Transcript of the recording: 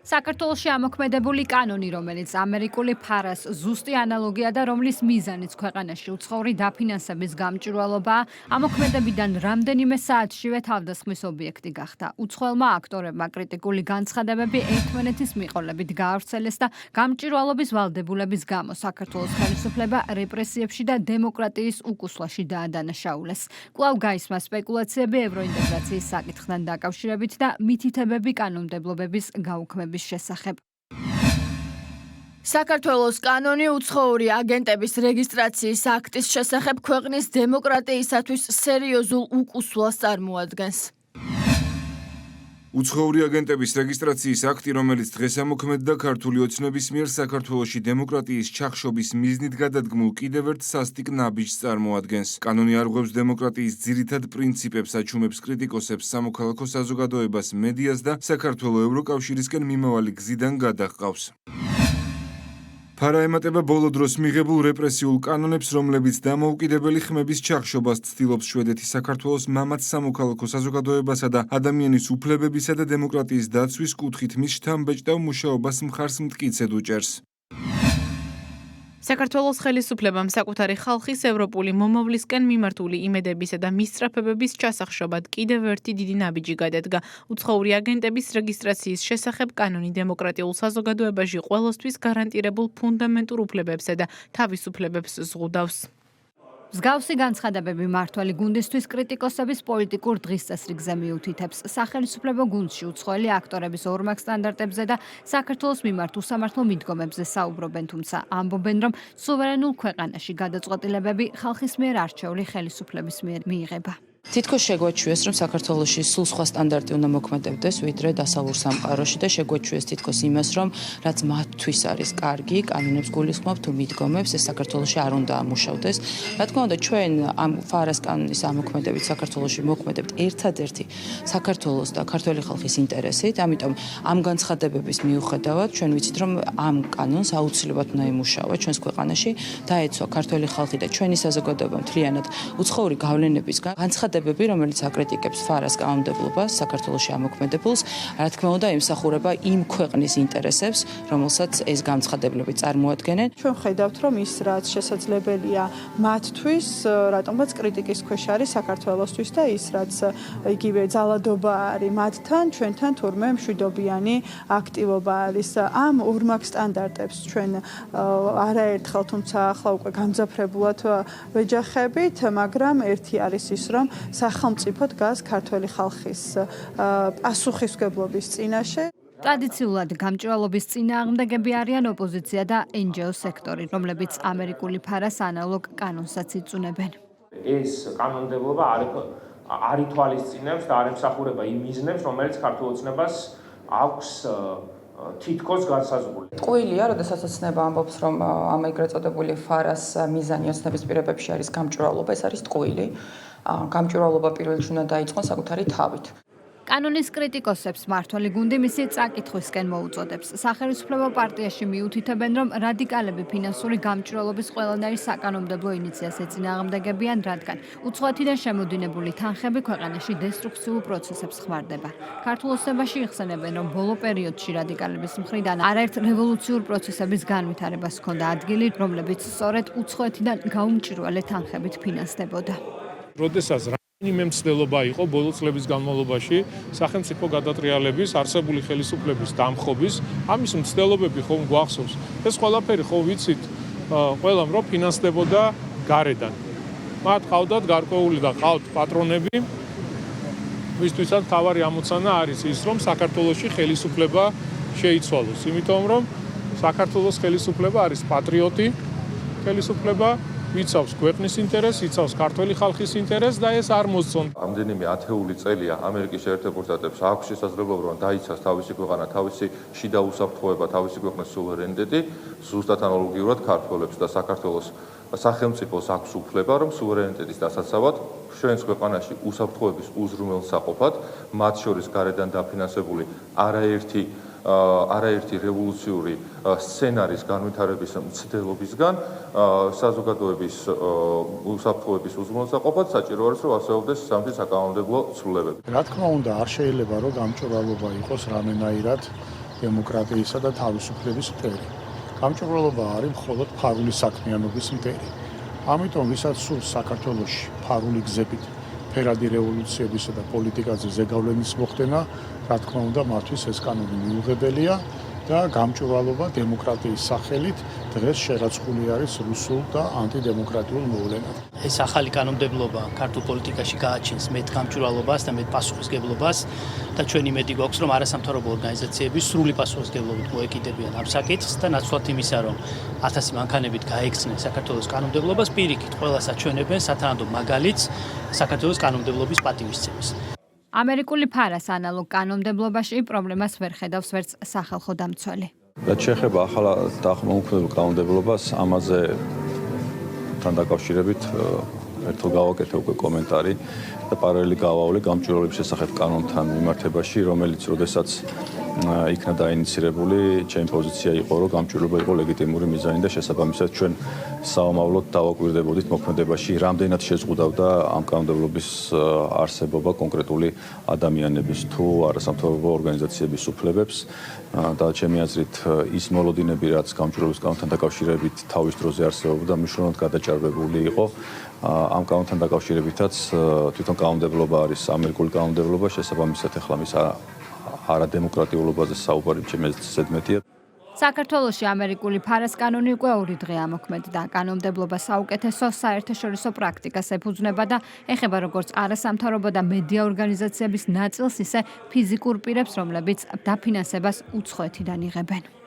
საქართველოში ამოქმედებული კანონი, რომელიც ამერიკული ფარას ზუსტი ანალოგია და რომლის მიზანიც ქვეყანაში უცხოური დაფინანსების გამჭვირვალობაა, ამოქმედებიდან რამდენიმე საათშივე თავდასხმის ობიექტი გახდა. უცხოელმა აქტორებმა კრიტიკული განცხადებები ერთმანეთის მიყოლებით გაავრცელეს და გამჭვირვალობის ვალდებულების გამო საქართველოს ხელისუფლება რეპრესიებში და დემოკრატიის უკუსლაში დაადანაშაულეს. კვლავ გაისმა სპეკულაციები ევროინტეგრაციის საკითხთან დაკავშირებით და მითითებები კანონმდებლობების გაუქმების შესახებ. საქართველოს კანონი უცხოური აგენტების რეგისტრაციის აქტის შესახებ ქვეყნის დემოკრატიისათვის სერიოზულ უკუსლას წარმოადგენს. უცხოური აგენტების რეგისტრაციის აქტი, რომელიც დღეს ამოქმედდა ქართული ოცნების მიერ საქართველოში დემოკრატიის ჩახშობის მიზნით გადადგმულ კიდევ ერთ სასტიკ ნაბიჯს წარმოადგენს. კანონი არღვევს დემოკრატიის ძირითად პრინციპებს, აჩუმებს კრიტიკოსებს, სამოქალაქო საზოგადოებას, მედიას და საქართველოს ევროკავშირისკენ მიმავალი გზიდან გადაჰყავს. ფარა ემატება ბოლო დროს მიღებულ რეპრესიულ კანონებს, რომლებიც დამოუკიდებელი ხმების ჩახშობას ცდილობს შვედეთის საქართველოს მამაც სამოქალაქო საზოგადოებასა და ადამიანის უფლებებისა და დემოკრატიის დაცვის კუთხით მის შთამბეჭდავ მუშაობას მხარს მტკიცედ უჭერს. საქართველოს ხელისუფლებამ საკუთარი ხალხის ევროპული მომავლისკენ მიმართული იმედებისა და მისწრაფებების ჩასახშობად კიდევ ერთი დიდი ნაბიჯი გადადგა. უცხოური აგენტების რეგისტრაციის შესახებ კანონი დემოკრატიულ საზოგადოებაში ყველასთვის გარანტირებულ ფუნდამენტურ უფლებებსა და თავისუფლებებს ზღუდავს. მსგავსი განცხადებები მმართველი გუნდისთვის კრიტიკოსების პოლიტიკურ დღისწესრიგზე მიუთითებს. სახელისუფლებო გუნდში უცხოელი აქტორების ორმაგ სტანდარტებზე და საქართველოს მიმართ უსამართლო მიდგომებზე საუბრობენ, თუმცა ამბობენ, რომ სუვერენულ ქვეყანაში გადაწყვეტილებები ხალხის მიერ არჩეული ხელისუფლების მიერ მიიღება. თითქოს შეგვაჩვიეს, რომ საქართველოში სულ სხვა სტანდარტი უნდა მოქმედებდეს, ვიდრე დასავლურ სამყაროში და შეგვაჩვიეს თითქოს იმას, რომ რაც მათთვის არის კარგი, კანონებს გულისხმობ თუ მიდგომებს, ეს საქართველოში არ უნდა ამუშავდეს. რა თქმა უნდა, ჩვენ ამ ფარას კანონის ამოქმედებით საქართველოში მოქმედებთ ერთადერთი საქართველოს და ქართველი ხალხის ინტერესით, ამიტომ ამ განცხადებების მიუხედავად ჩვენ ვიცით, რომ ამ კანონს აუცილებლად უნდა იმუშავა ჩვენს ქვეყანაში, დაეცვა ქართველი ხალხი და ჩვენი საზოგადოება მთლიანად უცხოური გავლენებისგან. რომელიც აკრიტიკებს ფარას კანონმდებლობას საქართველოში ამოქმედებულს, რა თქმა უნდა, ემსახურება იმ ქვეყნის ინტერესებს, რომელსაც ეს განცხადებლები წარმოადგენენ. ჩვენ ხედავთ, რომ ის რაც შესაძლებელია მათთვის, რატომაც კრიტიკის ქვეშ არის საქართველოსთვის და ის რაც იგივე ძალადობა არის მათთან, ჩვენთან თურმე მშვიდობიანი აქტივობა არის. ამ ორმაგ სტანდარტებს ჩვენ არაერთხელ, თუმცა ახლა უკვე გამძაფრებულად ვეჯახებით, მაგრამ ერთი არის ის, რომ სახელმწიფო დგას ქართველი ხალხის პასუხისმგებლობის წინაშე. ტრადიციულად გამჭვირვალობის წინააღმდეგები არიან ოპოზიცია და NGO სექტორი, რომლებიც ამერიკული ფარას ანალოგ კანონსაც იწუნებენ. ეს კანონმდებლობა არ ითვალისწინებს და არ ემსახურება იმ მიზნებს, რომელიც ქართულ ოცნებას აქვს თითქოს განსაზღვრული. ტყუილია, როდესაც ოცნება ამბობს, რომ ამ ეგრეთ წოდებული ფარას მიზანი ოცნების პირობებში არის გამჭვირვალობა, ეს არის ტყუილი. გამჭვირვალობა პირველ რიგში უნდა დაიწყოს საკუთარი თავით. კანონის კრიტიკოსებს მმართველი გუნდი მისი წაკითხვისკენ მოუწოდებს. სახელმწიფო პარტიაში მიუთითებენ, რომ რადიკალები ფინანსური გამჭვირვალობის ყველანაირ საკანონმდებლო ინიციაციას ეწინააღმდეგებიან, რადგან უცხოეთიდან შემოდინებული თანხები ქვეყანაში დესტრუქციულ პროცესებს ხმარდება. ქართულ ოცნებაში იხსენებენ, რომ ბოლო პერიოდში რადიკალების მხრიდან არაერთ რევოლუციურ პროცესების განვითარებას ჰქონდა ადგილი, რომლებიც სწორედ უცხოეთიდან გაუმჭვირვალე თანხებით ფინანსდებოდა. როდესაც რაიმე მცდელობა იყო ბოლო წლების განმავლობაში სახელმწიფო გადატრიალების, არსებული ხელისუფლების დამხობის, ამის მცდელობები ხომ გვახსოვს. ეს ყველაფერი ხო ვიცით, ყველამ რომ ფინანსდებოდა გარედან. მათ ყავდათ გარკვეული და ყავთ პატრონები, ვისთვისაც თავარი ამოცანა არის ის, რომ საქართველოში ხელისუფლება შეიცვალოს. იმიტომ რომ საქართველოს ხელისუფლება არის პატრიოტი ხელისუფლება, იცავს ქვეყნის ინტერესს, იცავს ქართველი ხალხის ინტერესს და ეს არ მოსწონთ. ამდენიმე ათეული წელია ამერიკის შეერთებულ შტატებს აქვს შესაძლებლობა რომ დაიცავს თავისი ქვეყანა, თავისი შიდა უსაფრთხოება, თავისი ქვეყნის სუვერენიტეტი, ზუსტად ანალოგიურად ქართველებს და საქართველოს სახელმწიფოს აქვს უფლება, რომ სუვერენიტეტის დასაცავად ჩვენს ქვეყანაში უსაფრთხოების უზრუნველსაყოფად, მათ შორის გარედან დაფინანსებული არაერთი რევოლუციური სცენარის განვითარების მცდელობისგან საზოგადოების უსაფრთხოების უზრუნველსაყოფად საჭირო არის რომ არსებობდეს სამთი საკანონმდებლო ცვლილებები. რა თქმა უნდა, არ შეიძლება რომ გამჭვირვალობა იყოს რამენაირად დემოკრატიისა და თავისუფლების მტერი. გამჭვირვალობა არის მხოლოდ ფარული საქმიანობის მტერი. ამიტომ ვისაც სურს საქართველოში ფარული გზებით ფერადი რევოლუციებისა და პოლიტიკაზე ზეგავლენის მოხდენა, რა თქმა უნდა, მათთვის ეს კანონი მიუღებელია და გამჭვირვალობა დემოკრატიის სახელით დღეს შერაცხული არის რუსულ და ანტიდემოკრატიულ მოვლენად. ეს ახალი კანონმდებლობა ქართულ პოლიტიკაში გააჩენს მეტ გამჭვირვალობას და მეტ პასუხისგებლობას და ჩვენი იმედი გვაქვს, რომ არასამთავრობო ორგანიზაციები სრული პასუხისგებლობით მოეკიდებიან ამ საკითხს და ნაცვლად იმისა, რომ 1000 მანქანებით გაექცნენ საქართველოს კანონმდებლობას, პირიქით ყველას აჩვენებენ სათანადო მაგალითს საქართველოს კანონმდებლობის პატივისცემის. ამერიკული ფარას ანალოგ კანონმდებლობაში პრობლემას ვერ ხედავს ვერც სახალხო დამცველი. რაც შეეხება ახალ დაახლოებულ კანონმდებლობას, ამაზე თან დაკავშირებით ერთხელ გავაკეთე უკვე კომენტარი და პარალელი გავავლე გამჭვირვალობის შესახებ კანონთან მიმართებაში, რომელიც როდესაც იქნა დაინიცირებული, ჩემი პოზიცია იყო, რომ გამჭვირვალობა იყო ლეგიტიმური მიზანი და შესაბამისად ჩვენ საომავლოდ დავაკვირდებოდით მოქმედებაში, რამდენად შეზღუდავდა ამ კანონმდებლობის არსებობა კონკრეტული ადამიანების თუ არასამთავრობო ორგანიზაციების უფლებებს და ჩემი აზრით ის მოლოდინები, რაც გამჭვირვალობის კანონთან დაკავშირებით თავის დროზე არსებობდა, მნიშვნელოვნად გადაჭარბებული იყო. ამ კანონთან დაკავშირებითაც თვითონ კანონმდებლობა არის ამერიკული კანონმდებლობა, შესაბამისად ახლა მის არადემოკრატიულობაზე საუბარი ჩემი აზრით ზედმეტია. საქართველოში ამერიკული ფარას კანონი უკვე 2 დღე ამოქმედდა. კანონმდებლობა საუკეთესო საერთაშორისო პრაქტიკას ეფუძნება და ეხება როგორც არასამთავრობო და მედია ორგანიზაციების ნაწილს, ისე ფიზიკურ პირებს, რომლებიც დაფინანსებას უცხოეთიდან იღებენ.